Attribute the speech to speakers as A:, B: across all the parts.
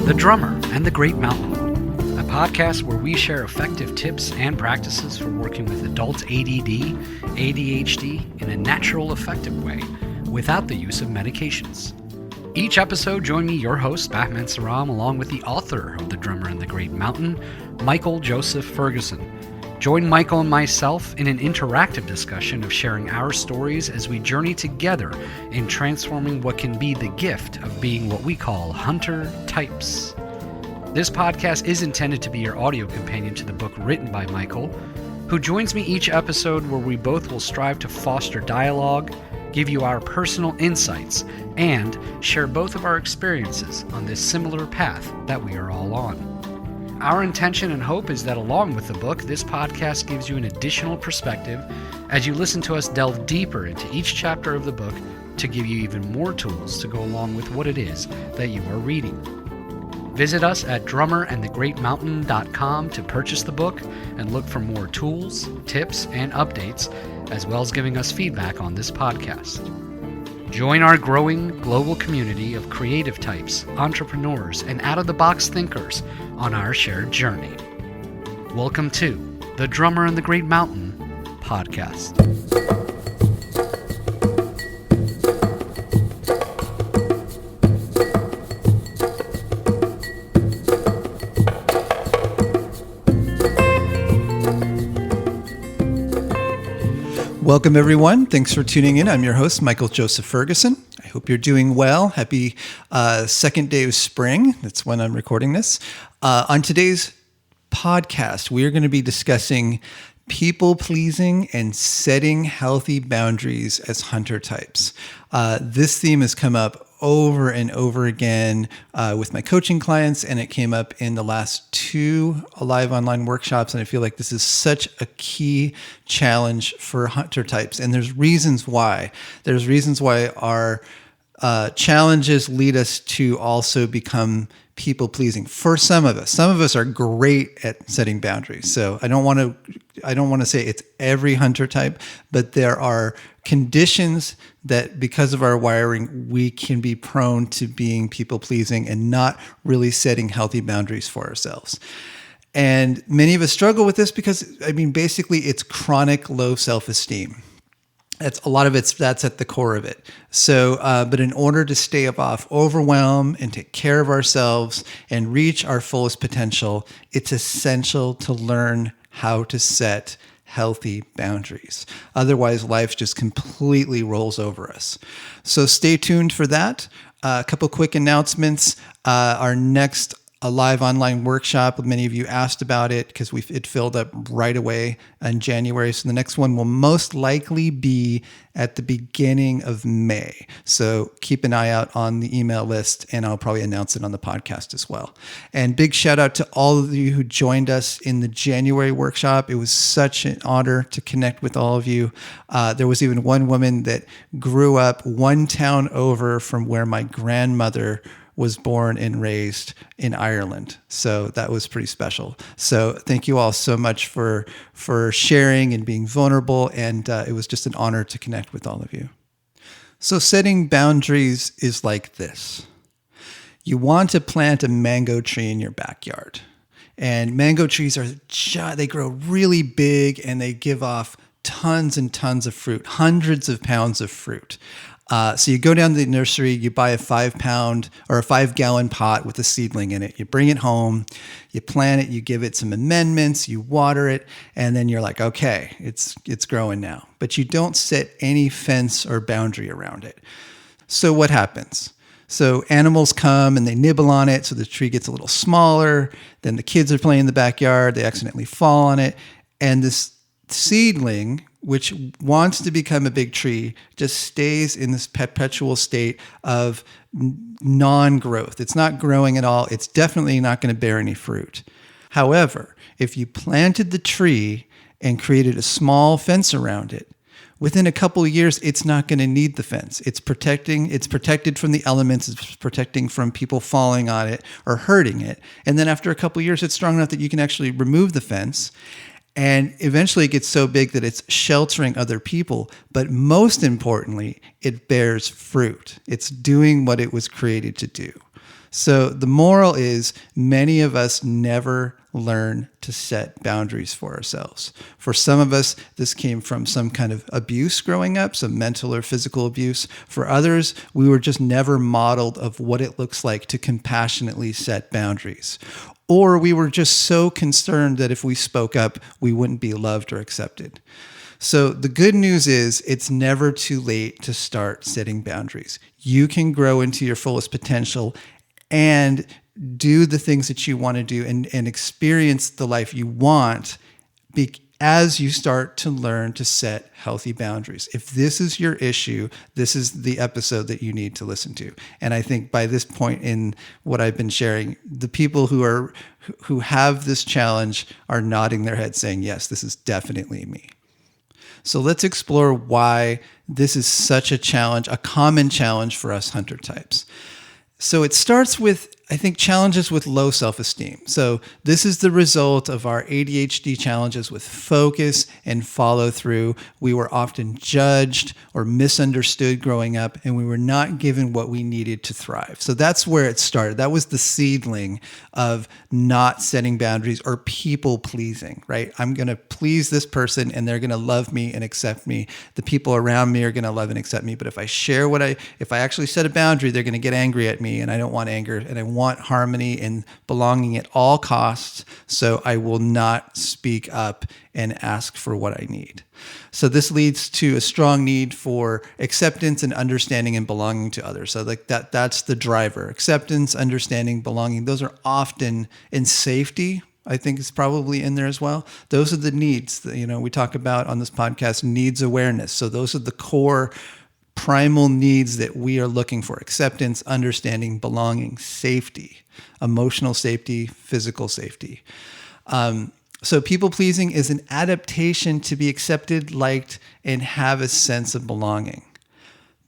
A: The Drummer and the Great Mountain, a podcast where we share effective tips and practices for working with adults ADD, ADHD in a natural, effective way without the use of medications. Each episode, join me, your host, Batman Saram, along with the author of The Drummer and the Great Mountain, Michael Joseph Ferguson. Join Michael and myself in an interactive discussion of sharing our stories as we journey together in transforming what can be the gift of being what we call hunter types. This podcast is intended to be your audio companion to the book written by Michael, who joins me each episode where we both will strive to foster dialogue, give you our personal insights, and share both of our experiences on this similar path that we are all on. Our intention and hope is that along with the book, this podcast gives you an additional perspective as you listen to us delve deeper into each chapter of the book to give you even more tools to go along with what it is that you are reading. Visit us at drummerandthegreatmountain.com to purchase the book and look for more tools, tips, and updates, as well as giving us feedback on this podcast. Join our growing global community of creative types, entrepreneurs, and out-of-the-box thinkers on our shared journey. Welcome to The Drummer and the Great Mountain podcast.
B: Welcome, everyone. Thanks for tuning in. I'm your host, Michael Joseph Ferguson. I hope you're doing well. Happy second day of spring. That's when I'm recording this. On today's podcast, we are going to be discussing people-pleasing and setting healthy boundaries as hunter types. This theme has come up over and over again with my coaching clients, and it came up in the last two live online workshops, and I feel like this is such a key challenge for hunter types, and there's reasons why. There's reasons why our challenges lead us to also become people-pleasing. For some of us are great at setting boundaries. So I don't want to say it's every hunter type, but there are conditions that because of our wiring, we can be prone to being people-pleasing and not really setting healthy boundaries for ourselves. And many of us struggle with this because, basically it's chronic low self-esteem. That's at the core of it. So, but in order to stave off overwhelm and take care of ourselves and reach our fullest potential, it's essential to learn how to set healthy boundaries. Otherwise, life just completely rolls over us. So stay tuned for that. A couple quick announcements. Our next live online workshop, many of you asked about it because it filled up right away in January. So the next one will most likely be at the beginning of May. So keep an eye out on the email list, and I'll probably announce it on the podcast as well. And big shout out to all of you who joined us in the January workshop. It was such an honor to connect with all of you. There was even one woman that grew up one town over from where my grandmother was born and raised in Ireland. So that was pretty special. So thank you all so much for sharing and being vulnerable. And it was just an honor to connect with all of you. So setting boundaries is like this. You want to plant a mango tree in your backyard. And mango trees they grow really big and they give off tons and tons of fruit, hundreds of pounds of fruit. So you go down to the nursery, you buy a 5-pound or a 5-gallon pot with a seedling in it. You bring it home, you plant it, you give it some amendments, you water it, and then you're like, okay, it's growing now. But you don't set any fence or boundary around it. So what happens? So animals come and they nibble on it, so the tree gets a little smaller. Then the kids are playing in the backyard, they accidentally fall on it, and this seedling, which wants to become a big tree, just stays in this perpetual state of non-growth. It's not growing at all. It's definitely not going to bear any fruit. However, if you planted the tree and created a small fence around it, within a couple of years, it's not going to need the fence. It's protected from the elements. It's protecting from people falling on it or hurting it. And then after a couple of years, it's strong enough that you can actually remove the fence. And eventually it gets so big that it's sheltering other people. But most importantly, it bears fruit. It's doing what it was created to do. So the moral is many of us never learn to set boundaries for ourselves. For some of us, this came from some kind of abuse growing up, some mental or physical abuse. For others, we were just never modeled of what it looks like to compassionately set boundaries. Or we were just so concerned that if we spoke up, we wouldn't be loved or accepted. So the good news is it's never too late to start setting boundaries. You can grow into your fullest potential and do the things that you want to do and experience the life you want as you start to learn to set healthy boundaries. If this is your issue, this is the episode that you need to listen to. And I think by this point in what I've been sharing, the people who have this challenge are nodding their heads saying, yes, this is definitely me. So let's explore why this is such a challenge, a common challenge for us hunter types. So it starts with, I think, challenges with low self-esteem. So this is the result of our ADHD challenges with focus and follow through. We were often judged or misunderstood growing up, and we were not given what we needed to thrive. So that's where it started. That was the seedling of not setting boundaries or people pleasing, right? I'm going to please this person and they're going to love me and accept me. The people around me are going to love and accept me. But if I share if I actually set a boundary, they're going to get angry at me, and I don't want anger, and I want harmony and belonging at all costs. So I will not speak up and ask for what I need. So this leads to a strong need for acceptance and understanding and belonging to others. So like that's the driver. Acceptance, understanding, belonging. Those are often in safety. I think it's probably in there as well. Those are the needs that, we talk about on this podcast, needs awareness. So those are the core primal needs that we are looking for: acceptance, understanding, belonging, safety, emotional safety, physical safety. So people pleasing is an adaptation to be accepted, liked, and have a sense of belonging.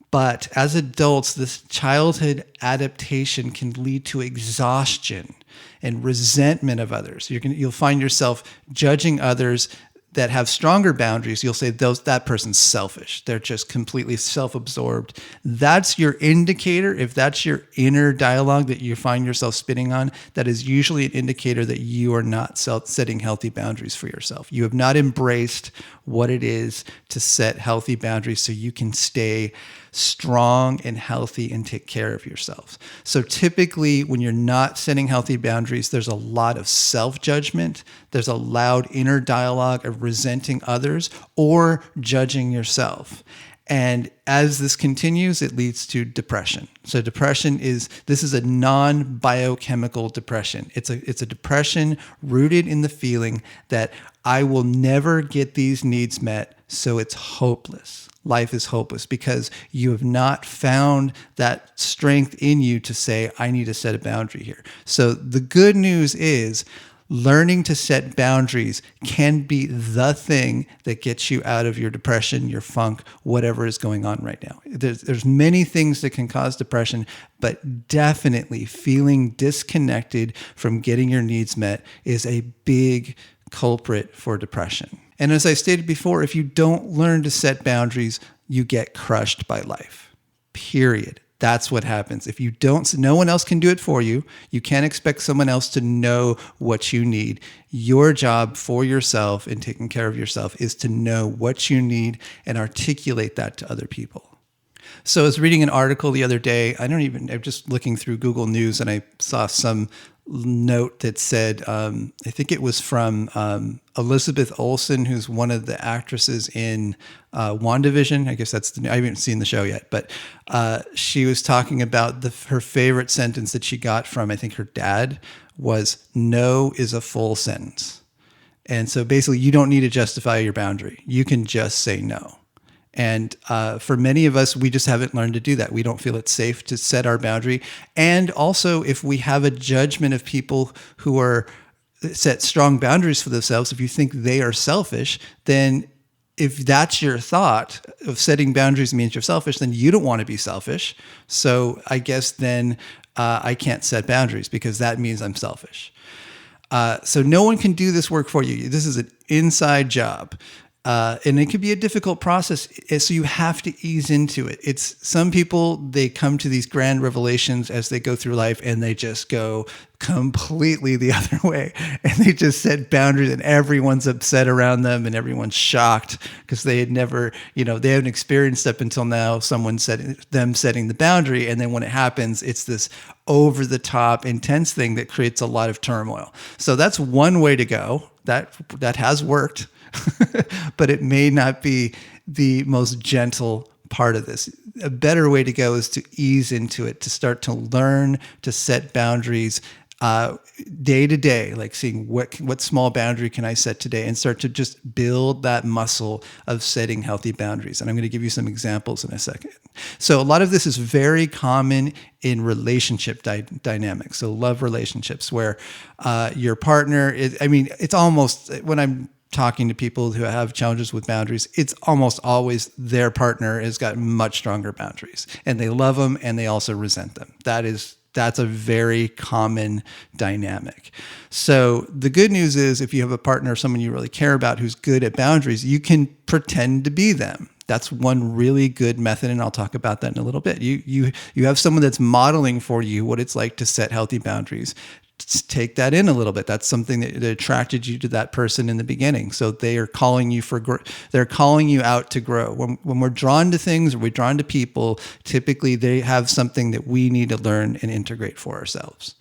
B: But as adults, this childhood adaptation can lead to exhaustion and resentment of others. You'll find yourself judging others that have stronger boundaries. You'll say that person's selfish. They're just completely self-absorbed. That's your indicator. If that's your inner dialogue that you find yourself spinning on, that is usually an indicator that you are not setting healthy boundaries for yourself. You have not embraced what it is to set healthy boundaries so you can stay strong and healthy and take care of yourself. So typically when you're not setting healthy boundaries, there's a lot of self-judgment. There's a loud inner dialogue of resenting others or judging yourself. And as this continues, it leads to depression. So depression is a non-biochemical depression. It's a depression rooted in the feeling that I will never get these needs met, so it's hopeless. Life is hopeless because you have not found that strength in you to say, I need to set a boundary here. So the good news is learning to set boundaries can be the thing that gets you out of your depression, your funk, whatever is going on right now. There's many things that can cause depression, but definitely feeling disconnected from getting your needs met is a big culprit for depression. And as I stated before, if you don't learn to set boundaries, you get crushed by life. Period. That's what happens. If you don't, no one else can do it for you. You can't expect someone else to know what you need. Your job for yourself and taking care of yourself is to know what you need and articulate that to other people. So I was reading an article the other day. I'm just looking through Google News and I saw some note that said, I think it was from Elizabeth Olsen, who's one of the actresses in WandaVision. I guess I haven't seen the show yet, but she was talking about her favorite sentence that she got from, I think, her dad was, "No is a full sentence." And so basically you don't need to justify your boundary. You can just say no. And for many of us, we just haven't learned to do that. We don't feel it's safe to set our boundary. And also, if we have a judgment of people who set strong boundaries for themselves, if you think they are selfish, then if that's your thought of setting boundaries means you're selfish, then you don't want to be selfish. So I guess then I can't set boundaries because that means I'm selfish. So no one can do this work for you. This is an inside job. And it can be a difficult process. So you have to ease into it. It's some people, they come to these grand revelations as they go through life and they just go completely the other way. And they just set boundaries and everyone's upset around them and everyone's shocked because they had never, they haven't experienced up until now someone setting the boundary. And then when it happens, it's this over the top intense thing that creates a lot of turmoil. So that's one way to go. That has worked. But it may not be the most gentle part of this. A better way to go is to ease into it, to start to learn to set boundaries day to day, like seeing what small boundary can I set today, and start to just build that muscle of setting healthy boundaries. And I'm going to give you some examples in a second. So a lot of this is very common in relationship dynamics. So love relationships where your partner it's almost, when I'm talking to people who have challenges with boundaries, it's almost always their partner has got much stronger boundaries and they love them and they also resent them. That's a very common dynamic. So the good news is if you have a partner, someone you really care about who's good at boundaries, you can pretend to be them. That's one really good method, and I'll talk about that in a little bit. You have someone that's modeling for you what it's like to set healthy boundaries. Take that in a little bit. That's something that attracted you to that person in the beginning. So they are calling you they're calling you out to grow. When we're drawn to things or we're drawn to people, typically they have something that we need to learn and integrate for ourselves.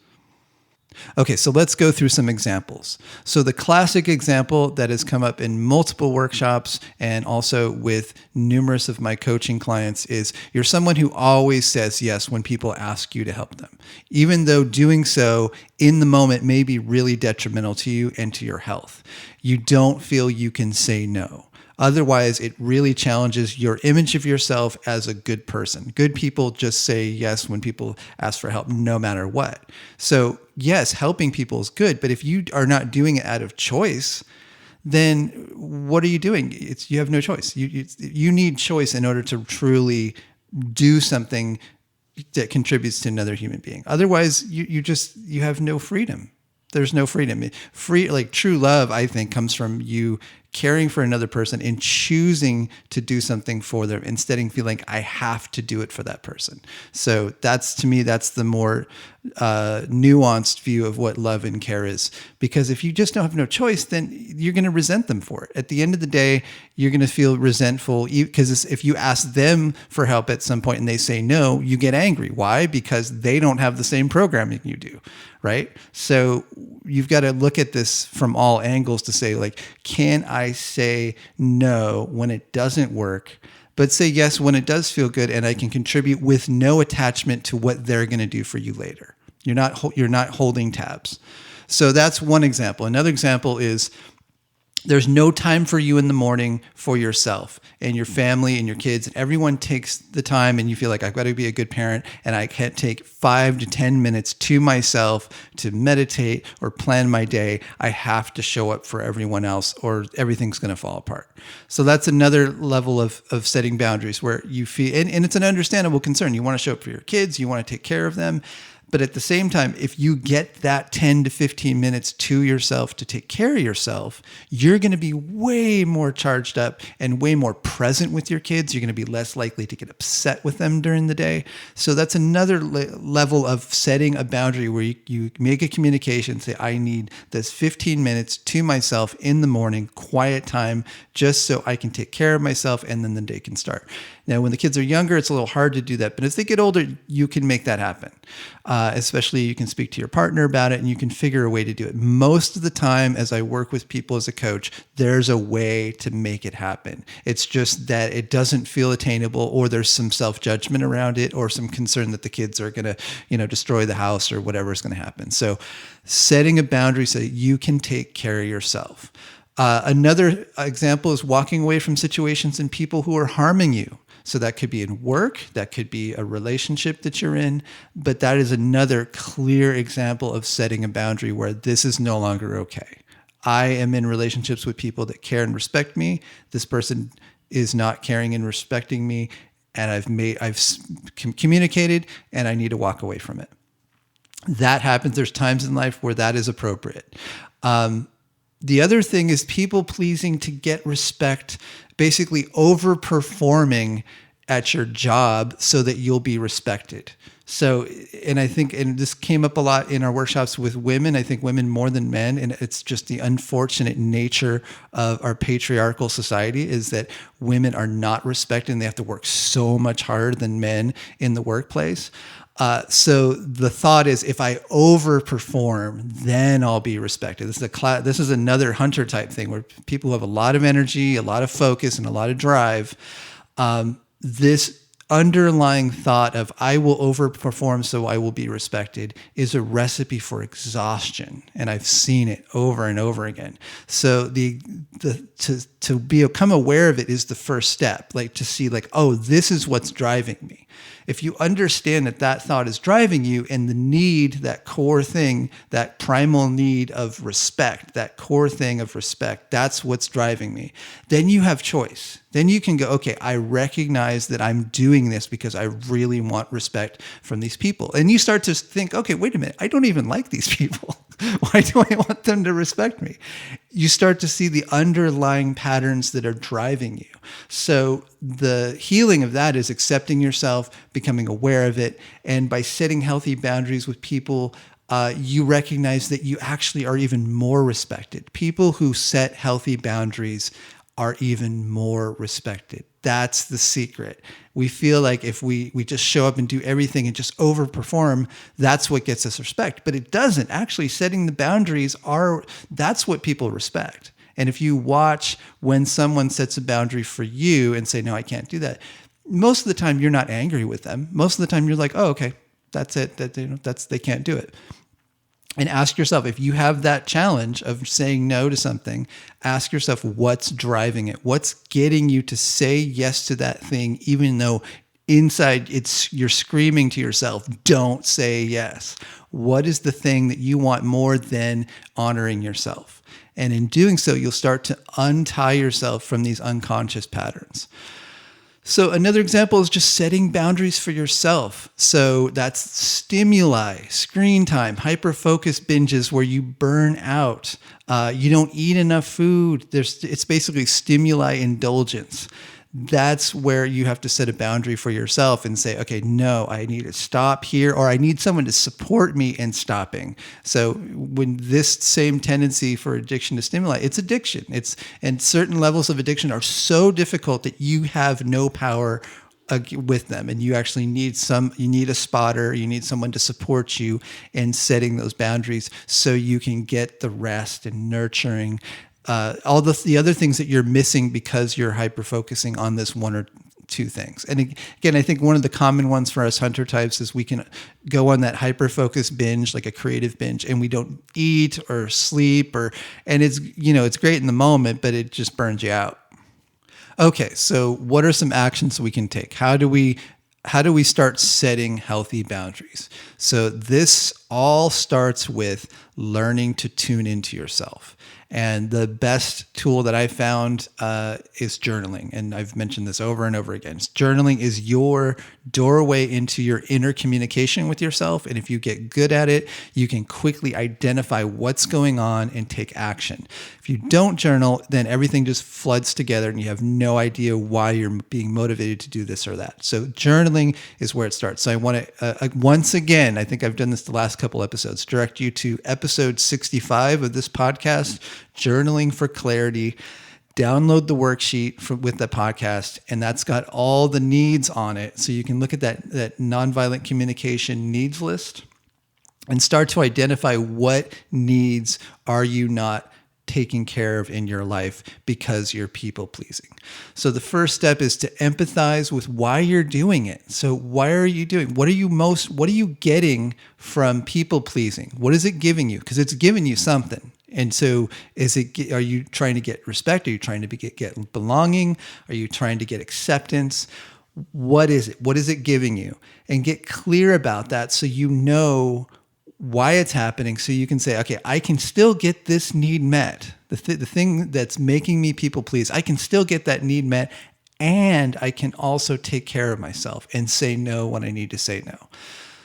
B: Okay, so let's go through some examples. So the classic example that has come up in multiple workshops and also with numerous of my coaching clients is you're someone who always says yes when people ask you to help them, even though doing so in the moment may be really detrimental to you and to your health. You don't feel you can say no. Otherwise, it really challenges your image of yourself as a good person. Good people just say yes when people ask for help, no matter what. So yes, helping people is good, but if you are not doing it out of choice, then what are you doing? You have no choice. You need choice in order to truly do something that contributes to another human being. Otherwise, you have no freedom. There's no freedom. True love, I think, comes from you caring for another person and choosing to do something for them instead of feeling like I have to do it for that person. So that's the more nuanced view of what love and care is. Because if you just don't have no choice, then you're going to resent them for it. At the end of the day, you're going to feel resentful because if you ask them for help at some point and they say no, you get angry. Why? Because they don't have the same programming you do, right? So you've got to look at this from all angles to say, like, can I say no when it doesn't work, but say yes when it does feel good and I can contribute with no attachment to what they're going to do for you later. You're not holding tabs. So that's one example. Another example is there's no time for you in the morning for yourself and your family and your kids, and everyone takes the time and you feel like I've got to be a good parent and I can't take 5 to 10 minutes to myself to meditate or plan my day. I have to show up for everyone else or everything's going to fall apart. So that's another level of setting boundaries where you feel, and it's an understandable concern. You want to show up for your kids, you want to take care of them. But at the same time, if you get that 10 to 15 minutes to yourself to take care of yourself, you're going to be way more charged up and way more present with your kids. You're going to be less likely to get upset with them during the day. So that's another level of setting a boundary where you make a communication, say, I need this 15 minutes to myself in the morning, quiet time, just so I can take care of myself and then the day can start. Now, when the kids are younger, it's a little hard to do that. But as they get older, you can make that happen. Especially you can speak to your partner about it and you can figure a way to do it. Most of the time, as I work with people as a coach, there's a way to make it happen. It's just that it doesn't feel attainable, or there's some self-judgment around it, or some concern that the kids are going to, destroy the house or whatever is going to happen. So setting a boundary so that you can take care of yourself. Another example is walking away from situations and people who are harming you. So that could be in work, that could be a relationship that you're in, but that is another clear example of setting a boundary where this is no longer okay. I am in relationships with people that care and respect me. This person is not caring and respecting me, and I've communicated, and I need to walk away from it. That happens. There's times in life where that is appropriate. The other thing is people pleasing to get respect, basically overperforming at your job so that you'll be respected. So, and I think, and this came up a lot in our workshops with women, I think women more than men, and it's just the unfortunate nature of our patriarchal society is that women are not respected and they have to work so much harder than men in the workplace. So the thought is, if I overperform, then I'll be respected. This is another hunter type thing where people who have a lot of energy, a lot of focus, and a lot of drive. This underlying thought of I will overperform so I will be respected is a recipe for exhaustion, and I've seen it over and over again. So to become aware of it is the first step, like to see like, oh, this is what's driving me. If you understand that that thought is driving you and the need, that core thing, that primal need of respect, that core thing of respect, that's what's driving me, then you have choice. Then you can go, okay, I recognize that I'm doing this because I really want respect from these people. And you start to think, okay, wait a minute, I don't even like these people. Why do I want them to respect me? You start to see the underlying patterns that are driving you. So the healing of that is accepting yourself, becoming aware of it. And by setting healthy boundaries with people, you recognize that you actually are even more respected. People who set healthy boundaries are even more respected. That's the secret. We feel like if we just show up and do everything and just overperform, that's what gets us respect. But it doesn't. Actually, setting the boundaries that's what people respect. And if you watch when someone sets a boundary for you and say, no, I can't do that, most of the time you're not angry with them. Most of the time you're like, oh, okay, that's it. They can't do it. And ask yourself, if you have that challenge of saying no to something, ask yourself what's driving it. What's getting you to say yes to that thing, even though inside you're screaming to yourself, don't say yes. What is the thing that you want more than honoring yourself? And in doing so, you'll start to untie yourself from these unconscious patterns. So another example is just setting boundaries for yourself. So that's stimuli, screen time, hyper-focus binges where you burn out. You don't eat enough food. It's basically stimuli indulgence. That's where you have to set a boundary for yourself and say, okay, no, I need to stop here, or I need someone to support me in stopping. So when this same tendency for addiction to stimuli, it's addiction. And certain levels of addiction are so difficult that you have no power with them. And you actually need a spotter, you need someone to support you in setting those boundaries so you can get the rest and nurturing, all the other things that you're missing because you're hyper-focusing on this one or two things. And again, I think one of the common ones for us hunter types is we can go on that hyper-focus binge, like a creative binge, and we don't eat or sleep and it's great in the moment, but it just burns you out. Okay, so what are some actions we can take? How do we start setting healthy boundaries? So this all starts with learning to tune into yourself. And the best tool that I found is journaling. And I've mentioned this over and over again. Journaling is your doorway into your inner communication with yourself. And if you get good at it, you can quickly identify what's going on and take action. If you don't journal, then everything just floods together and you have no idea why you're being motivated to do this or that. So journaling is where it starts. So I want to, once again, I think I've done this the last couple episodes, direct you to episode 65 of this podcast, Journaling for Clarity. Download the worksheet with the podcast, and that's got all the needs on it. So you can look at that nonviolent communication needs list and start to identify what needs are you not taking care of in your life because you're people pleasing. So the first step is to empathize with why you're doing it. So why are you doing? What are you getting from people pleasing? What is it giving you? Because it's giving you something. And so are you trying to get respect? Are you trying to get belonging? Are you trying to get acceptance? What is it? What is it giving you? And get clear about that so you know why it's happening, so you can say, okay, I can still get this need met. The thing that's making me people please, I can still get that need met, and I can also take care of myself and say no when I need to say no.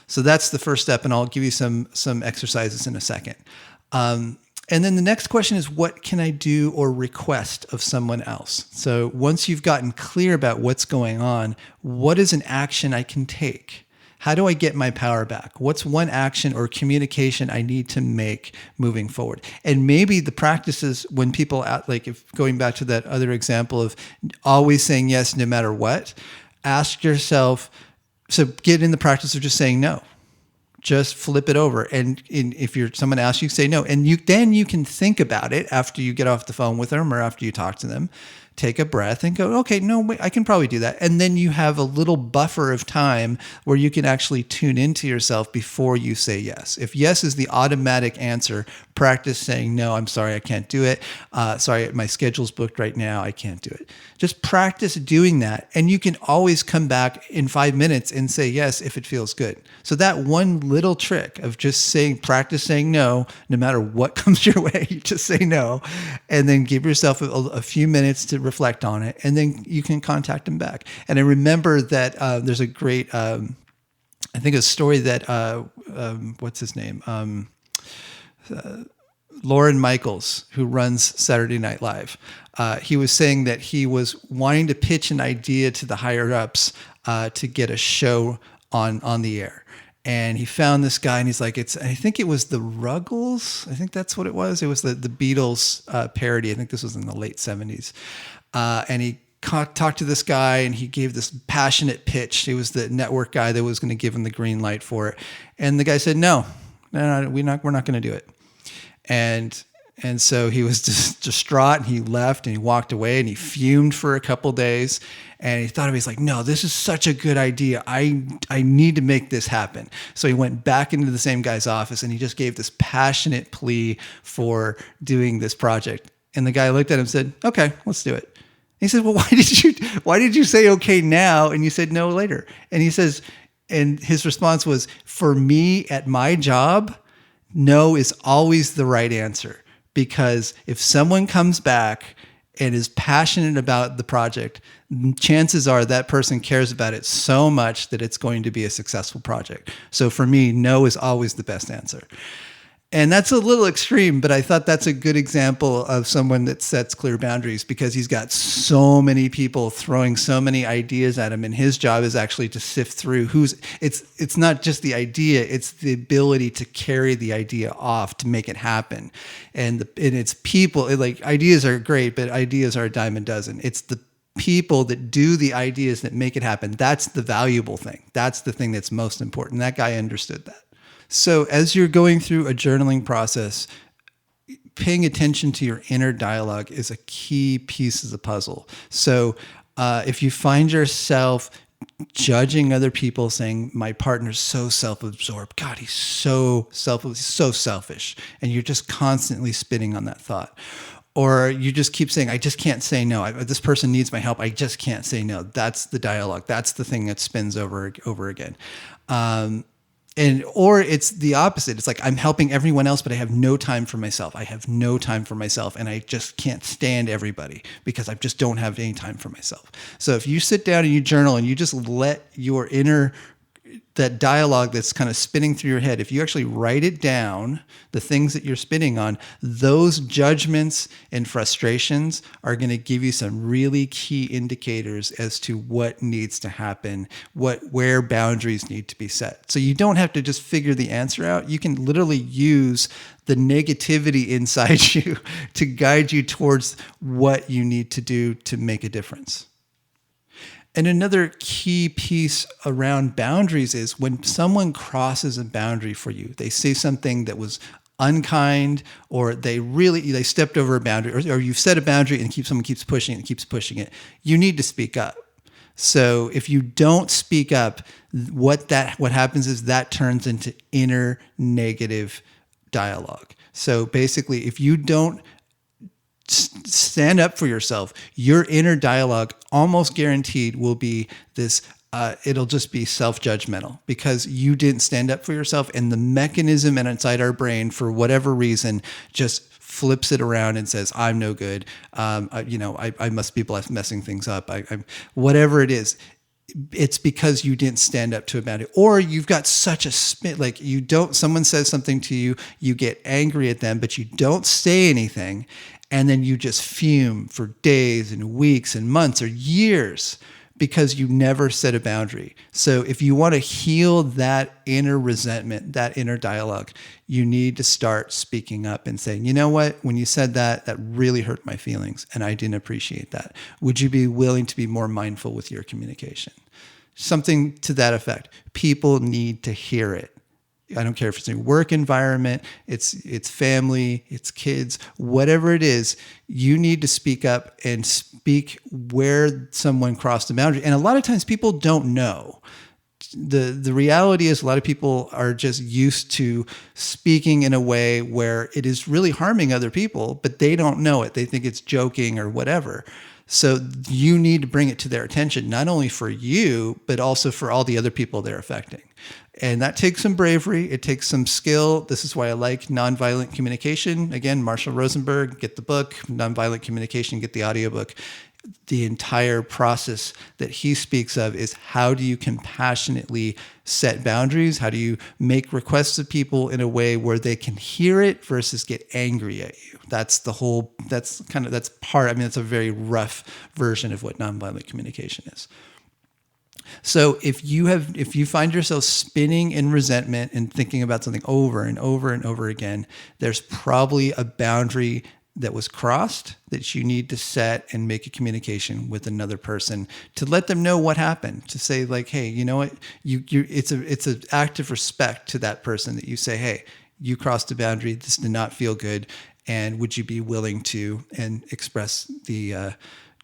B: So that's the first step, and I'll give you some exercises in a second. And then the next question is, what can I do or request of someone else? So once you've gotten clear about what's going on, what is an action I can take? How do I get my power back? What's one action or communication I need to make moving forward? And maybe the practices when people, like if going back to that other example of always saying yes no matter what, ask yourself, so get in the practice of just saying no. Just flip it over. And if someone asks you, say no. And then you can think about it after you get off the phone with them or after you talk to them. Take a breath and go, okay, no, wait, I can probably do that. And then you have a little buffer of time where you can actually tune into yourself before you say yes. If yes is the automatic answer, practice saying, no, I'm sorry, I can't do it. Sorry, my schedule's booked right now. I can't do it. Just practice doing that. And you can always come back in 5 minutes and say yes if it feels good. So that one little trick of just practice saying no matter what comes your way, you just say no. And then give yourself a few minutes to reflect on it. And then you can contact them back. And I remember that there's a great, I think a story that, what's his name? Lauren Michaels, who runs Saturday Night Live. He was saying that he was wanting to pitch an idea to the higher ups to get a show on the air. And he found this guy and he's like, I think it was the Ruggles. I think that's what it was. It was the Beatles parody. I think this was in the late 70s. And he talked to this guy and he gave this passionate pitch. He was the network guy that was going to give him the green light for it. And the guy said, no, we're not going to do it. And so he was just distraught and he left and he walked away and he fumed for a couple days and he thought of it. He's like, no, this is such a good idea. I need to make this happen. So he went back into the same guy's office and he just gave this passionate plea for doing this project. And the guy looked at him and said, okay, let's do it. He said, well, why did you say okay now and you said no later? And he says, and his response was, for me at my job, no is always the right answer. Because if someone comes back and is passionate about the project, chances are that person cares about it so much that it's going to be a successful project. So for me, no is always the best answer. And that's a little extreme, but I thought that's a good example of someone that sets clear boundaries because he's got so many people throwing so many ideas at him, and his job is actually to sift through it's not just the idea, it's the ability to carry the idea off to make it happen. And it's people, like ideas are great, but ideas are a dime a dozen. It's the people that do the ideas that make it happen. That's the valuable thing. That's the thing that's most important. That guy understood that. So as you're going through a journaling process, paying attention to your inner dialogue is a key piece of the puzzle. So if you find yourself judging other people, saying, my partner's so self-absorbed, God, he's so selfish, and you're just constantly spinning on that thought. Or you just keep saying, I just can't say no. This person needs my help. I just can't say no. That's the dialogue. That's the thing that spins over again. Or it's the opposite. It's like, I'm helping everyone else, but I have no time for myself. I have no time for myself, and I just can't stand everybody because I just don't have any time for myself. So if you sit down and you journal and you just let your inner, that dialogue that's kind of spinning through your head, if you actually write it down, the things that you're spinning on, those judgments and frustrations are going to give you some really key indicators as to what needs to happen, where boundaries need to be set. So you don't have to just figure the answer out. You can literally use the negativity inside you to guide you towards what you need to do to make a difference. And another key piece around boundaries is when someone crosses a boundary for you, they say something that was unkind, or they stepped over a boundary, or you've set a boundary and someone keeps pushing it, you need to speak up. So if you don't speak up, what happens is that turns into inner negative dialogue. So basically, if you don't stand up for yourself, your inner dialogue almost guaranteed will be this, it'll just be self-judgmental because you didn't stand up for yourself, and the mechanism inside our brain, for whatever reason, just flips it around and says, I'm no good. I must be messing things up. Whatever it is, it's because you didn't stand up to a boundary, or you've got such a spin, like you don't, someone says something to you, you get angry at them, but you don't say anything. And then you just fume for days and weeks and months or years because you never set a boundary. So if you want to heal that inner resentment, that inner dialogue, you need to start speaking up and saying, you know what, when you said that, that really hurt my feelings and I didn't appreciate that. Would you be willing to be more mindful with your communication? Something to that effect. People need to hear it. I don't care if it's a work environment, it's family, it's kids, whatever it is, you need to speak up and speak where someone crossed the boundary. And a lot of times people don't know. The reality is a lot of people are just used to speaking in a way where it is really harming other people, but they don't know it. They think it's joking or whatever. So you need to bring it to their attention, not only for you, but also for all the other people they're affecting. And that takes some bravery. It takes some skill. This is why I like nonviolent communication. Again, Marshall Rosenberg, get the book, Nonviolent Communication, get the audiobook. The entire process that he speaks of is how do you compassionately set boundaries? How do you make requests of people in a way where they can hear it versus get angry at you? That's part, I mean, it's a very rough version of what nonviolent communication is. So if you find yourself spinning in resentment and thinking about something over and over and over again, there's probably a boundary that was crossed that you need to set and make a communication with another person to let them know what happened, to say like, hey, you know what, it's an act of respect to that person that you say, hey, you crossed a boundary. This did not feel good. And would you be willing to and express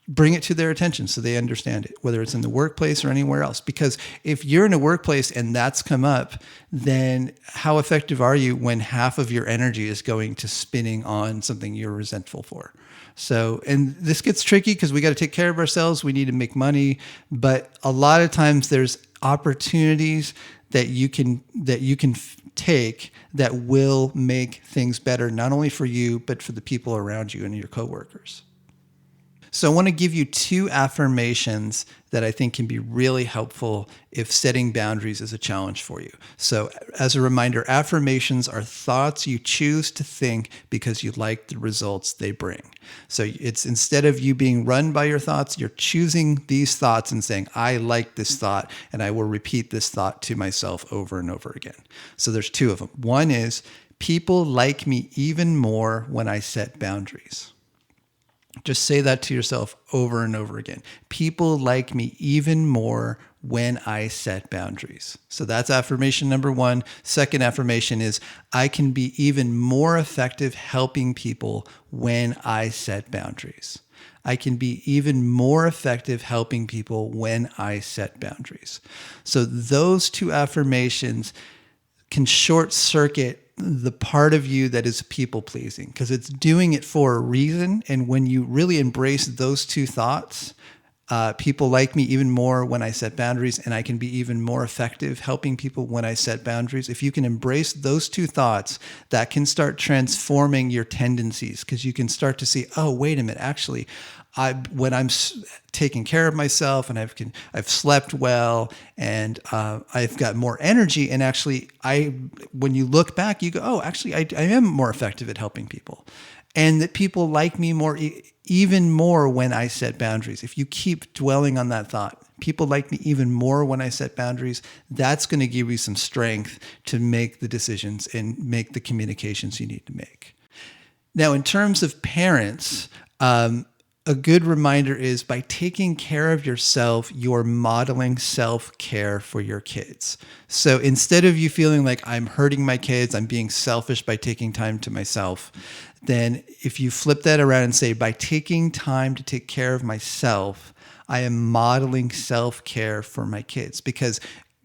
B: bring it to their attention so they understand it, whether it's in the workplace or anywhere else. Because if you're in a workplace and that's come up, then how effective are you when half of your energy is going to spinning on something you're resentful for? So, and this gets tricky because we got to take care of ourselves. We need to make money, but a lot of times there's opportunities that you can take that will make things better, not only for you, but for the people around you and your coworkers. So I want to give you 2 affirmations that I think can be really helpful if setting boundaries is a challenge for you. So as a reminder, affirmations are thoughts you choose to think because you like the results they bring. So it's instead of you being run by your thoughts, you're choosing these thoughts and saying, I like this thought, and I will repeat this thought to myself over and over again. So there's 2 of them. One is, people like me even more when I set boundaries. Just say that to yourself over and over again. People like me even more when I set boundaries. So that's affirmation number 1. Second affirmation is, I can be even more effective helping people when I set boundaries. I can be even more effective helping people when I set boundaries. So those 2 affirmations can short circuit the part of you that is people pleasing, because it's doing it for a reason. And when you really embrace those 2 thoughts, people like me even more when I set boundaries, and I can be even more effective helping people when I set boundaries. If you can embrace those 2 thoughts, that can start transforming your tendencies, because you can start to see, oh, wait a minute, actually, when I'm taking care of myself and I've slept well and I've got more energy, and actually when you look back, you go, oh, actually I am more effective at helping people, and that people like me more, even more when I set boundaries. If you keep dwelling on that thought, people like me even more when I set boundaries, that's going to give you some strength to make the decisions and make the communications you need to make. Now, in terms of parents, a good reminder is, by taking care of yourself, you're modeling self-care for your kids. So instead of you feeling like I'm hurting my kids, I'm being selfish by taking time to myself, then if you flip that around and say, by taking time to take care of myself, I am modeling self-care for my kids, because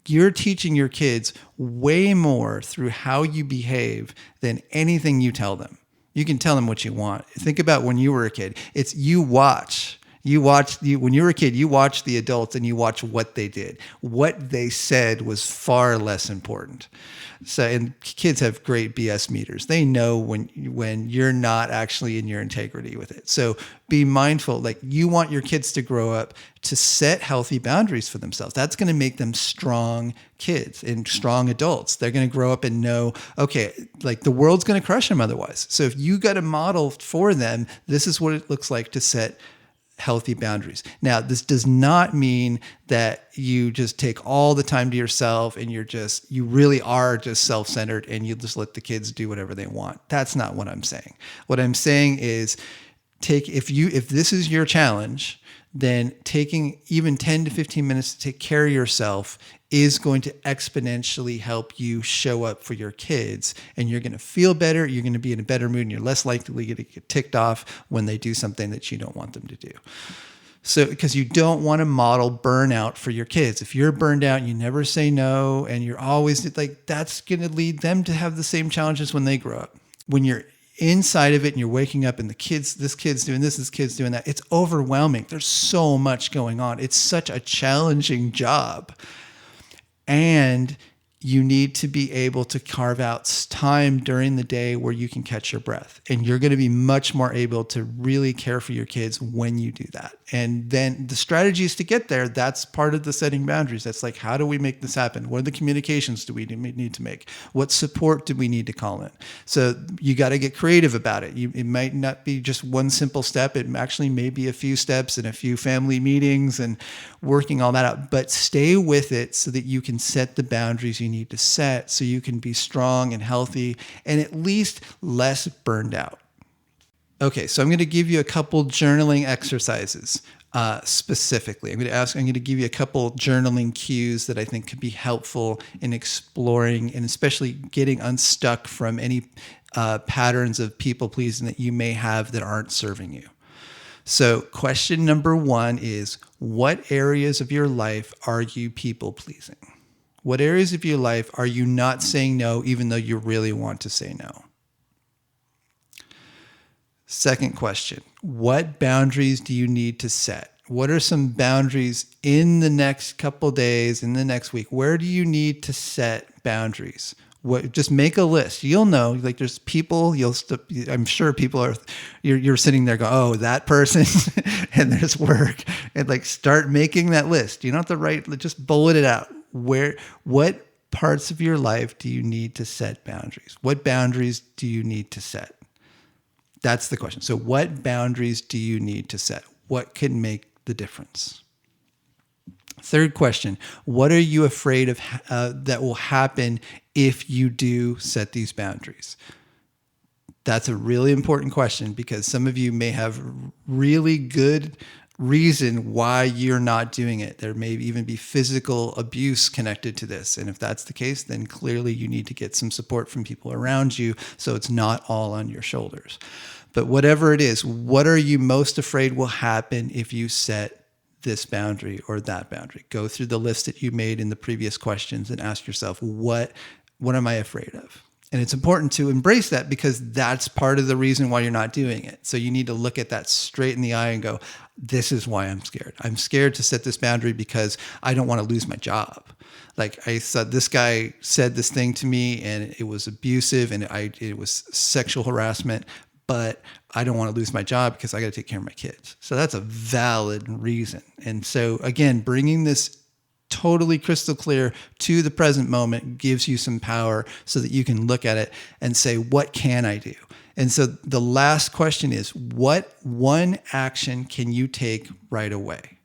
B: you're teaching your kids way more through how you behave than anything you tell them. You can tell them what you want. Think about when you were a kid. It's you watch When you were a kid, you watched the adults and you watched what they did. What they said was far less important. So, and kids have great BS meters. They know when you're not actually in your integrity with it. So be mindful. Like, you want your kids to grow up to set healthy boundaries for themselves. That's going to make them strong kids and strong adults. They're going to grow up and know, okay, like, the world's going to crush them otherwise. So if you got a model for them, this is what it looks like to set healthy boundaries. Now, this does not mean that you just take all the time to yourself and you really are just self-centered and you just let the kids do whatever they want. That's not what I'm saying. What I'm saying is, if this is your challenge, then taking even 10 to 15 minutes to take care of yourself is going to exponentially help you show up for your kids, and you're going to feel better. You're going to be in a better mood, and you're less likely to get ticked off when they do something that you don't want them to do. So, because you don't want to model burnout for your kids. If you're burned out and you never say no, and you're always like, that's going to lead them to have the same challenges when they grow up. When you're inside of it and you're waking up and this kid's doing this kid's doing that, it's overwhelming. There's so much going on. It's such a challenging job. And you need to be able to carve out time during the day where you can catch your breath. And you're going to be much more able to really care for your kids when you do that. And then the strategies to get there, that's part of the setting boundaries. That's like, how do we make this happen? What are the communications do we need to make? What support do we need to call in? So you got to get creative about it. It might not be just one simple step. It actually may be a few steps and a few family meetings and working all that out. But stay with it so that you can set the boundaries you need to set, so you can be strong and healthy and at least less burned out. Okay, so I'm going to give you a couple journaling exercises specifically. I'm going to give you a couple journaling cues that I think could be helpful in exploring and especially getting unstuck from any patterns of people pleasing that you may have that aren't serving you. So question number 1 is, what areas of your life are you people pleasing? What areas of your life are you not saying no, even though you really want to say no? Second question, what boundaries do you need to set? What are some boundaries in the next couple days, in the next week? Where do you need to set boundaries? Just make a list. You'll know, like, there's people, I'm sure people are, you're sitting there going, oh, that person, and there's work, and like, start making that list. You don't have to write, just bullet it out. What parts of your life do you need to set boundaries? What boundaries do you need to set? That's the question. So what boundaries do you need to set? What can make the difference? Third question, what are you afraid of that will happen if you do set these boundaries? That's a really important question, because some of you may have really good reason why you're not doing it. There may even be physical abuse connected to this. And if that's the case, then clearly you need to get some support from people around you so it's not all on your shoulders. But whatever it is, what are you most afraid will happen if you set this boundary or that boundary? Go through the list that you made in the previous questions and ask yourself, what am I afraid of? And it's important to embrace that, because that's part of the reason why you're not doing it. So you need to look at that straight in the eye and go, this is why I'm scared. I'm scared to set this boundary because I don't want to lose my job. Like, I said, this guy said this thing to me and it was abusive and it was sexual harassment, but I don't want to lose my job because I got to take care of my kids. So that's a valid reason. And so again, bringing this totally crystal clear to the present moment gives you some power so that you can look at it and say, what can I do? And so the last question is, what one action can you take right away?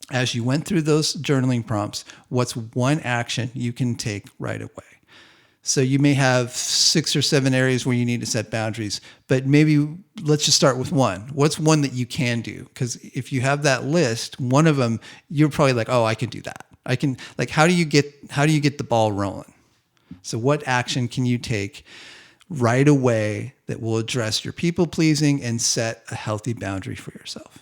B: As you went through those journaling prompts, what's one action you can take right away? So you may have 6 or 7 areas where you need to set boundaries, but maybe let's just start with one. What's one that you can do? Because if you have that list, one of them, you're probably like, oh, I can do that. I can, like, how do you get the ball rolling? So what action can you take right away that will address your people pleasing and set a healthy boundary for yourself?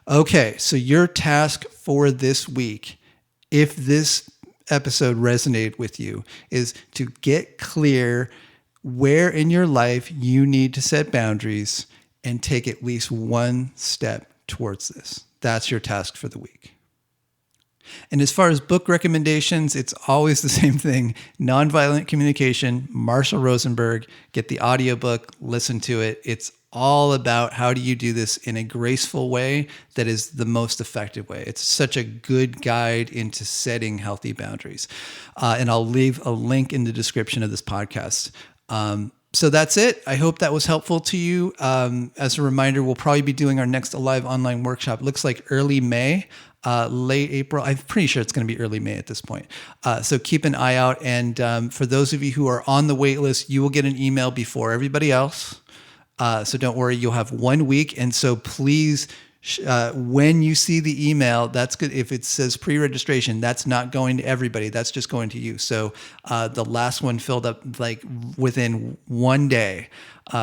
B: Okay, so your task for this week, if this episode resonated with you, is to get clear where in your life you need to set boundaries and take at least one step towards this. That's your task for the week. And as far as book recommendations, it's always the same thing. Nonviolent Communication, Marshall Rosenberg. Get the audiobook, listen to it. It's all about how do you do this in a graceful way that is the most effective way. It's such a good guide into setting healthy boundaries. And I'll leave a link in the description of this podcast. So that's it. I hope that was helpful to you. As a reminder, we'll probably be doing our next live online workshop. It looks like early May, late April. I'm pretty sure it's going to be early May at this point. So keep an eye out. And for those of you who are on the wait list, you will get an email before everybody else. So don't worry, you'll have 1 week. And so please, when you see the email, that's good. If it says pre-registration, that's not going to everybody. That's just going to you. So the last one filled up like within 1 day,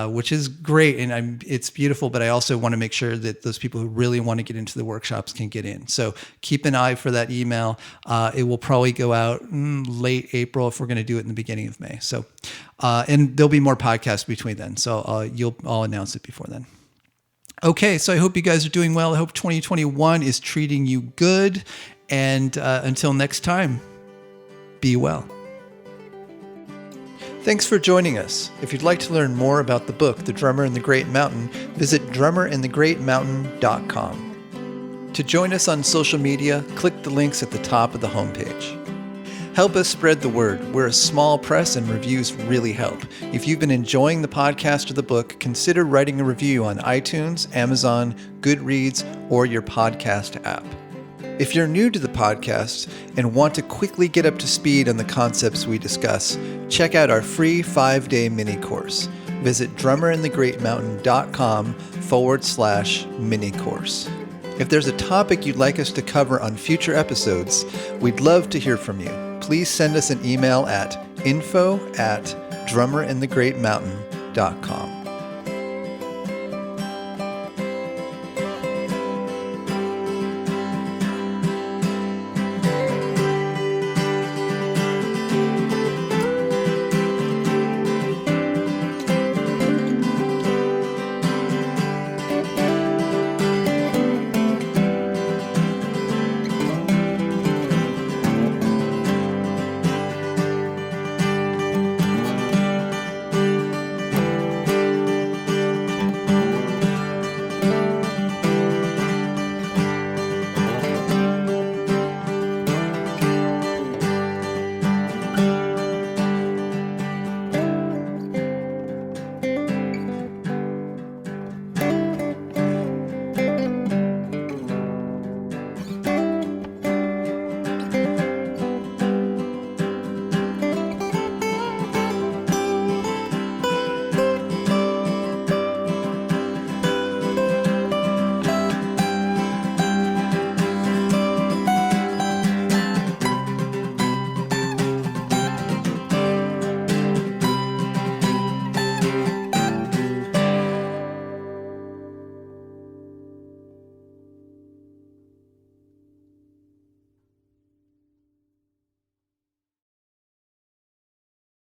B: which is great. And it's beautiful, but I also want to make sure that those people who really want to get into the workshops can get in. So keep an eye for that email. It will probably go out late April if we're going to do it in the beginning of May. So, and there'll be more podcasts between then. So I'll announce it before then. Okay, so I hope you guys are doing well. I hope 2021 is treating you good. And until next time, be well. Thanks for joining us. If you'd like to learn more about the book, The Drummer in the Great Mountain, visit drummerinthegreatmountain.com. To join us on social media, click the links at the top of the homepage. Help us spread the word. We're a small press and reviews really help. If you've been enjoying the podcast or the book, consider writing a review on iTunes, Amazon, Goodreads, or your podcast app. If you're new to the podcast and want to quickly get up to speed on the concepts we discuss, check out our free 5-day mini course. Visit drummerinthegreatmountain.com/mini course. If there's a topic you'd like us to cover on future episodes, we'd love to hear from you. Please send us an email at info@drummerinthegreatmountain.com.